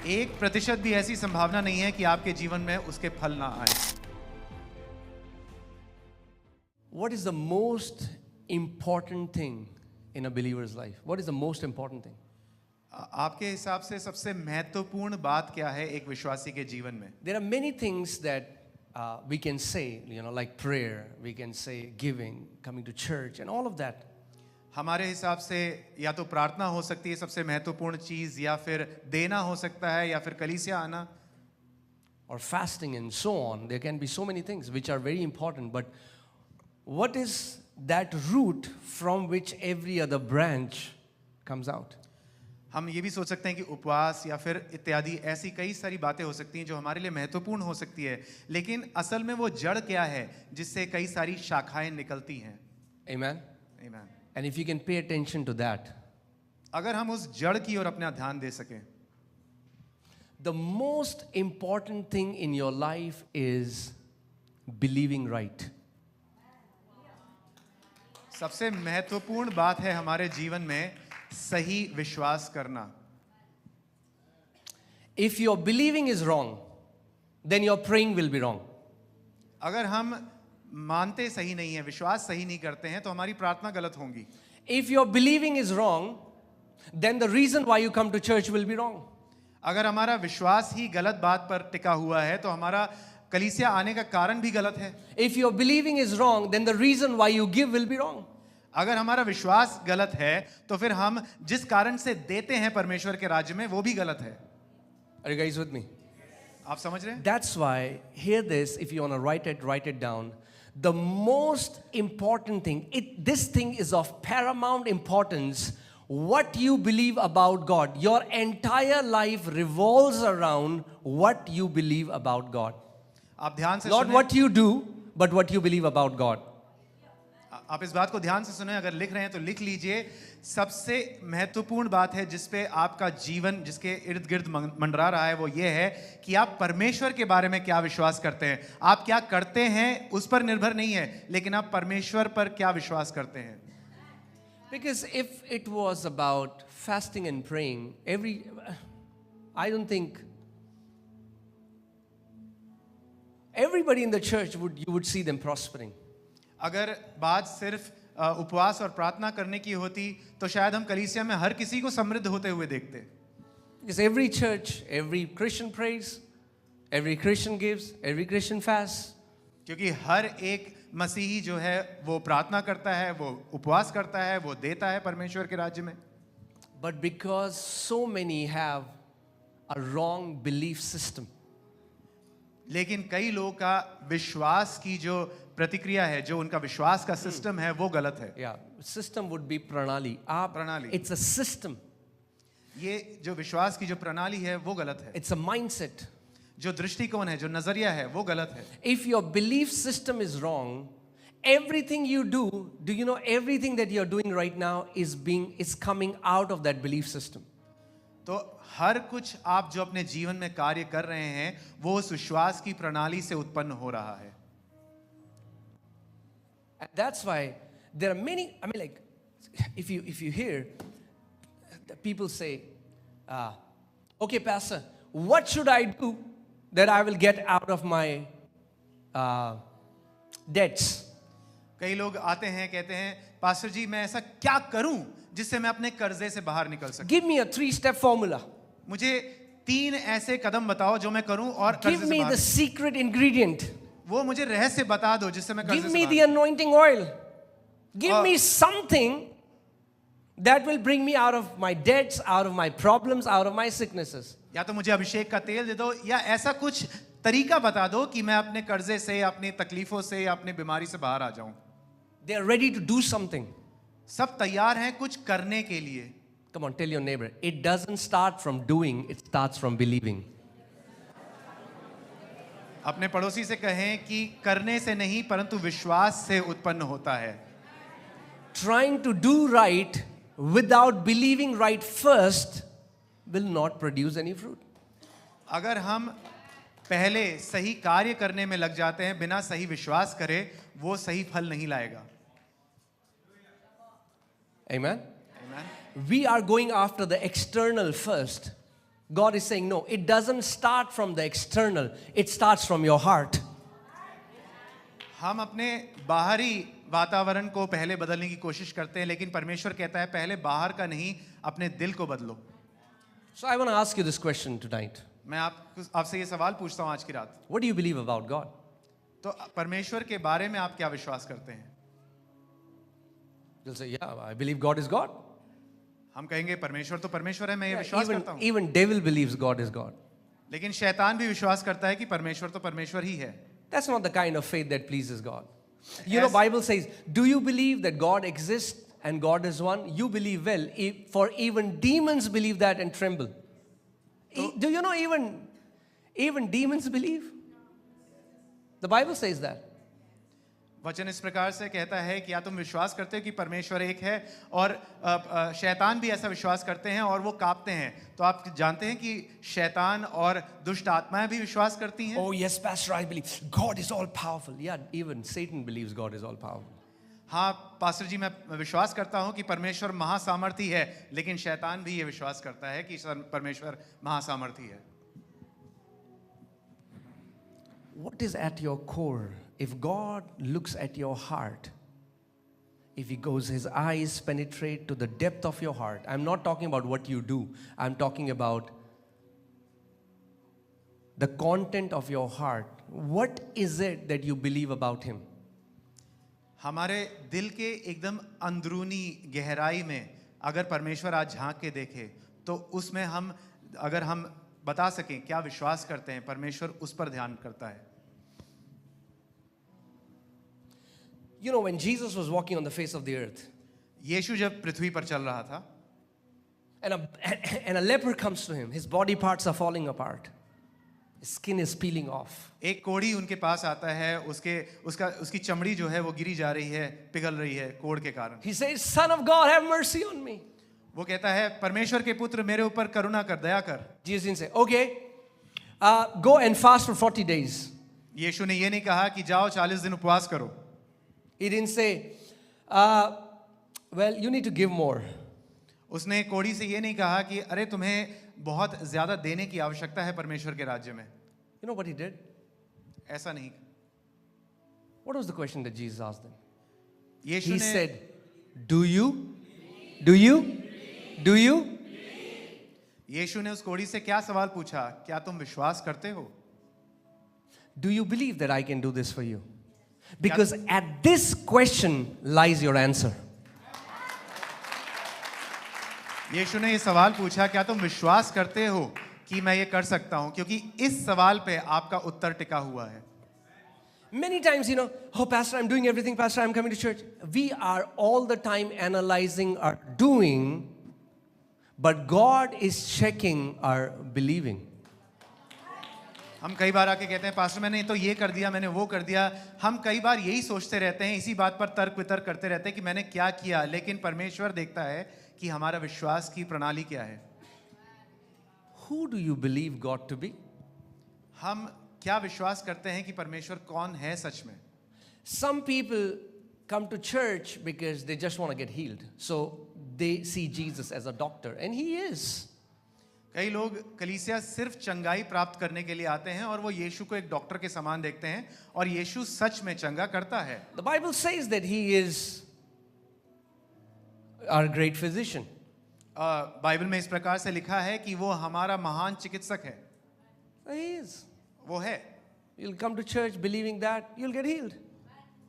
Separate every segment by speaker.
Speaker 1: 1% भी ऐसी संभावना नहीं है कि आपके जीवन में उसके फल ना आए।
Speaker 2: What is the most important thing in a believer's life? What is the most important thing?
Speaker 1: आपके हिसाब से सबसे महत्वपूर्ण बात क्या है एक विश्वासी के जीवन में?
Speaker 2: There are many things that we can say, like prayer, we can say giving, coming to church, and all of that.
Speaker 1: हमारे हिसाब से या तो प्रार्थना हो सकती है सबसे महत्वपूर्ण चीज, या फिर देना हो सकता है, या फिर कलीसिया आना,
Speaker 2: Or fasting and so on. There can be so many things which are very important. But what is that root from which every other branch comes out?
Speaker 1: हम ये भी सोच सकते हैं कि उपवास या फिर इत्यादि ऐसी कई सारी बातें हो सकती हैं जो हमारे लिए महत्वपूर्ण हो सकती है, लेकिन असल में वो जड़ क्या है जिससे कई सारी शाखाएं निकलती हैं?
Speaker 2: Amen?
Speaker 1: Amen.
Speaker 2: And if you can pay attention to that,
Speaker 1: अगर हम उस जड़ की ओर अपना ध्यान दे सकें,
Speaker 2: the most important thing in your life is believing right.
Speaker 1: सबसे महत्वपूर्ण बात है हमारे जीवन में सही विश्वास करना।
Speaker 2: If your believing is wrong, then your praying will be wrong.
Speaker 1: अगर हम मानते सही नहीं है, विश्वास सही नहीं करते हैं, तो हमारी प्रार्थना गलत होंगी।
Speaker 2: If your believing is wrong, then the reason why you come to church will be wrong.
Speaker 1: अगर हमारा विश्वास ही गलत बात पर टिका हुआ है तो हमारा कलीसिया आने का कारण भी गलत है।
Speaker 2: If your believing is wrong, then the reason why you give will be wrong.
Speaker 1: अगर हमारा विश्वास गलत है तो फिर हम जिस कारण से देते हैं परमेश्वर के राज्य में वो भी गलत है।
Speaker 2: Are you guys with me?
Speaker 1: आप समझ रहे हैं?
Speaker 2: That's why, hear this, if you want to write it down. The most important thing, this thing is of paramount importance. What you believe about God. Your entire life revolves around what you believe about God.
Speaker 1: आप ध्यान से
Speaker 2: Not
Speaker 1: सुनें।
Speaker 2: what you do, but what you believe about God.
Speaker 1: आप इस बात को ध्यान से सुने, अगर लिख रहे हैं तो लिख लीजिए। सबसे महत्वपूर्ण बात है जिसपे आपका जीवन जिसके इर्द गिर्द मंडरा रहा है वो ये है कि आप परमेश्वर के बारे में क्या विश्वास करते हैं। आप क्या करते हैं उस पर निर्भर नहीं है, लेकिन आप परमेश्वर पर क्या विश्वास करते हैं।
Speaker 2: Because if it was about fasting and praying, I don't think everybody in the church you would see them prospering.
Speaker 1: अगर बात सिर्फ उपवास और प्रार्थना करने की होती तो शायद हम कलीसिया में हर किसी को समृद्ध होते हुए देखते।
Speaker 2: Because every church, every Christian prays, every Christian gives, every Christian fasts.
Speaker 1: क्योंकि हर एक मसीही जो है वो प्रार्थना करता है, वो उपवास करता है, वो देता है परमेश्वर के राज्य में।
Speaker 2: But because so many have a wrong belief system,
Speaker 1: लेकिन कई लोगों का विश्वास की जो प्रतिक्रिया है, जो उनका विश्वास का सिस्टम है वो गलत है।
Speaker 2: yeah, system would be pranali.
Speaker 1: प्रणाली।
Speaker 2: It's a system.
Speaker 1: ये जो विश्वास की जो प्रणाली है वो गलत है।
Speaker 2: It's a mindset.
Speaker 1: जो दृष्टिकोण है, जो नजरिया है वो गलत है।
Speaker 2: If your belief system is wrong, everything you do you know everything that you're doing right now is coming out of that belief system.
Speaker 1: तो हर कुछ आप जो अपने जीवन में कार्य कर रहे हैं वो उस विश्वास की प्रणाली से उत्पन्न हो रहा है।
Speaker 2: And that's why there are many, if you hear the people say, okay, Pastor, what should I do that I will get out of my debts?
Speaker 1: कई लोग आते हैं कहते हैं, पास्टर जी मैं ऐसा क्या करूं जिससे मैं अपने कर्जे से बाहर निकल सकूं?
Speaker 2: Give me a 3-step formula.
Speaker 1: मुझे 3 ऐसे कदम बताओ जो मैं करूं और कर्जे
Speaker 2: Give
Speaker 1: से
Speaker 2: me
Speaker 1: बाहर।
Speaker 2: the secret ingredient.
Speaker 1: वो मुझे रहस्य बता दो जिससे मैं कर्जे
Speaker 2: Give
Speaker 1: से
Speaker 2: me
Speaker 1: बाहर।
Speaker 2: the anointing oil. Give me something that will bring me out of my debts, out of my problems, out of my sicknesses.
Speaker 1: या तो मुझे अभिषेक का तेल दे दो या ऐसा कुछ तरीका बता दो कि मैं अपने कर्जे से, अपनी तकलीफों से या अपनी बीमारी से बाहर आ जाऊं।
Speaker 2: They are ready to do something.
Speaker 1: सब तैयार हैं कुछ करने के लिए।
Speaker 2: Come on, tell your neighbor. It doesn't start from doing, it starts from believing.
Speaker 1: अपने पड़ोसी से कहें कि करने से नहीं परंतु विश्वास से उत्पन्न होता है।
Speaker 2: Trying to do right without believing right first will not produce any fruit.
Speaker 1: अगर हम पहले सही कार्य करने में लग जाते हैं बिना सही विश्वास करे, वो सही फल नहीं लाएगा।
Speaker 2: Amen?
Speaker 1: Amen?
Speaker 2: We are going after the external first. God is saying, no, it doesn't start from the external, it starts from your heart.
Speaker 1: हम अपने बाहरी वातावरण को पहले बदलने की कोशिश करते हैं, लेकिन परमेश्वर कहता है पहले बाहर का नहीं, अपने दिल को बदलो.
Speaker 2: So I want to ask you this question tonight.
Speaker 1: मैं आपसे ये सवाल पूछता हूँ आज की रात.
Speaker 2: What do you believe about God?
Speaker 1: तो परमेश्वर के बारे में आप क्या विश्वास करते हैं?
Speaker 2: You'll say, yeah, I believe God is God.
Speaker 1: हम कहेंगे परमेश्वर तो परमेश्वर है, मैं ये विश्वास करता हूँ.
Speaker 2: Even devil believes God is God.
Speaker 1: लेकिन शैतान भी विश्वास करता है कि परमेश्वर तो परमेश्वर ही है.
Speaker 2: That's not the kind of faith that pleases God. You know, Bible says, do you believe that God exists and God is one? You believe well, for even demons believe that and tremble. Do you know even demons believe? The Bible says that.
Speaker 1: वचन इस प्रकार से कहता है कि या तुम विश्वास करते हो कि परमेश्वर एक है, और शैतान भी ऐसा विश्वास करते हैं और वो कांपते हैं. तो आप जानते हैं कि शैतान और दुष्ट आत्माएं भी विश्वास करती हैं.
Speaker 2: Oh yes, Pastor, I believe God is all powerful. Yeah, even Satan believes God is all powerful.
Speaker 1: हाँ पास्टर जी, मैं विश्वास करता हूँ कि परमेश्वर महासामर्थी है, लेकिन शैतान भी ये विश्वास करता है कि परमेश्वर महासामर्थी है.
Speaker 2: What is at your core? If God looks at your heart, if He goes, His eyes penetrate to the depth of your heart. I'm not talking about what you do. I'm talking about the content of your heart. What is it that you believe about Him?
Speaker 1: हमारे दिल के एकदम अंदरूनी गहराई में अगर परमेश्वर आज झांक के देखे, तो उसमें अगर हम बता सकें क्या विश्वास करते हैं, परमेश्वर उस पर ध्यान करता है.
Speaker 2: You know, when Jesus was walking on the face of the earth,
Speaker 1: यीशु जब पृथ्वी पर चल रहा था,
Speaker 2: and a leper comes to him, his body parts are falling apart, his skin is peeling off.
Speaker 1: एक कोढ़ी उनके पास आता है, उसकी चमड़ी जो है वो गिरी जा रही है, पिघल रही है कोढ़ के कारण.
Speaker 2: He says, Son of God, have mercy on me.
Speaker 1: वो कहता है परमेश्वर के पुत्र मेरे ऊपर करुणा कर, दया कर.
Speaker 2: Jesus didn't say, okay, go and fast for 40 days.
Speaker 1: यीशु ने ये नहीं कहा कि जाओ 40 दिन उपवास करो.
Speaker 2: He didn't say, well, you need to give more.
Speaker 1: उसने कोढ़ी से ये नहीं कहा कि अरे तुम्हें बहुत ज्यादा देने की आवश्यकता है परमेश्वर के राज्य में.
Speaker 2: You know what he did?
Speaker 1: ऐसा नहीं.
Speaker 2: What was the question that Jesus asked them?
Speaker 1: Yeshu
Speaker 2: He
Speaker 1: ने
Speaker 2: said, do you? Do you? Do you?
Speaker 1: यीशु ने उस कोढ़ी से क्या सवाल पूछा, क्या तुम विश्वास करते हो?
Speaker 2: Do you believe that I can do this for you? Because at this question lies your answer.
Speaker 1: यीशु ने ये सवाल पूछा, क्या तुम विश्वास करते हो कि मैं ये कर सकता हूं, क्योंकि इस सवाल पे आपका उत्तर टिका हुआ है.
Speaker 2: Many times, you know, oh, Pastor, I'm doing everything. Pastor, I'm coming to church. We are all the time analyzing our doing, but God is checking our believing.
Speaker 1: हम कई बार आके कहते हैं पास्टर मैंने तो ये कर दिया, मैंने वो कर दिया. हम कई बार यही सोचते रहते हैं, इसी बात पर तर्क वितर्क करते रहते हैं कि मैंने क्या किया, लेकिन परमेश्वर देखता है कि हमारा विश्वास की प्रणाली क्या है.
Speaker 2: Who do you believe God to be?
Speaker 1: हम क्या विश्वास करते हैं कि परमेश्वर कौन है सच में.
Speaker 2: Some people come to church because they just want to get healed. So they see Jesus as a doctor, and He is.
Speaker 1: कई लोग कलीसिया सिर्फ चंगाई प्राप्त करने के लिए आते हैं और वो यीशु को एक डॉक्टर के समान देखते हैं, और यीशु सच में चंगा करता है.
Speaker 2: The Bible says that He is our great physician.
Speaker 1: Bible में इस प्रकार से लिखा है कि वो हमारा महान चिकित्सक है.
Speaker 2: He is.
Speaker 1: वो है.
Speaker 2: You'll come to church believing that, you'll get healed.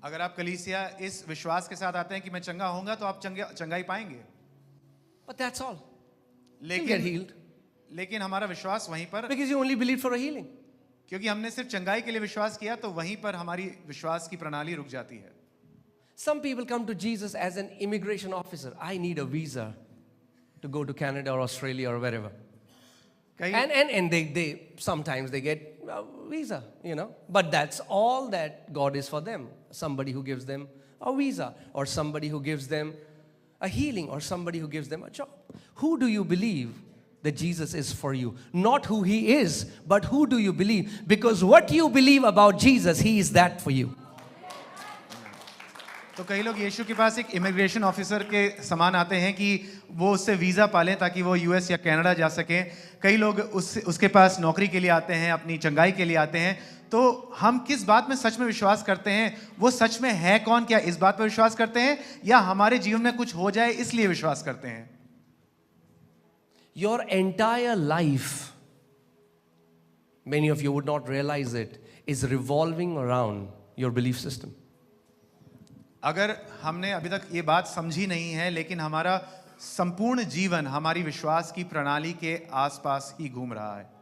Speaker 1: अगर आप कलीसिया इस विश्वास के साथ आते हैं कि मैं चंगा होऊंगा, तो आप चंगाई पाएंगे.
Speaker 2: But that's all. You'll get healed.
Speaker 1: लेकिन हमारा विश्वास वहीं पर,
Speaker 2: Because you only believe for a healing.
Speaker 1: क्योंकि हमने सिर्फ चंगाई के लिए विश्वास किया, तो वहीं पर हमारी विश्वास की प्रणाली रुक जाती है.
Speaker 2: Some people come to Jesus as an immigration officer. I need a visa to go to Canada or Australia or wherever. And they sometimes they get a visa, you know. But that's all that God is for them. Somebody who gives them a visa, or somebody who gives them a healing, or somebody who gives them a job. Who do you believe that Jesus is for you? Not who He is, but who do you believe? Because what you believe about Jesus, He is that for you.
Speaker 1: तो कई लोग यीशु के पास एक immigration officer के समान आते हैं कि वो उससे वीज़ा पालें ताकि वो यूएस या कनाडा जा सकें। कई लोग उसके पास नौकरी के लिए आते हैं, अपनी चंगाई के लिए आते हैं। तो हम किस बात में सच में विश्वास करते हैं? वो सच में है कौन? क्या इस बात पर विश्वास करते हैं या हमारे जीवन में कुछ हो जाए इसलिए विश्वास करते हैं?
Speaker 2: Your entire life, many of you would not realize it, is revolving around your belief system.
Speaker 1: अगर हमने अभी तक ये बात समझी नहीं है, लेकिन हमारा संपूर्ण जीवन हमारी विश्वास की प्रणाली के आसपास ही घूम रहा है।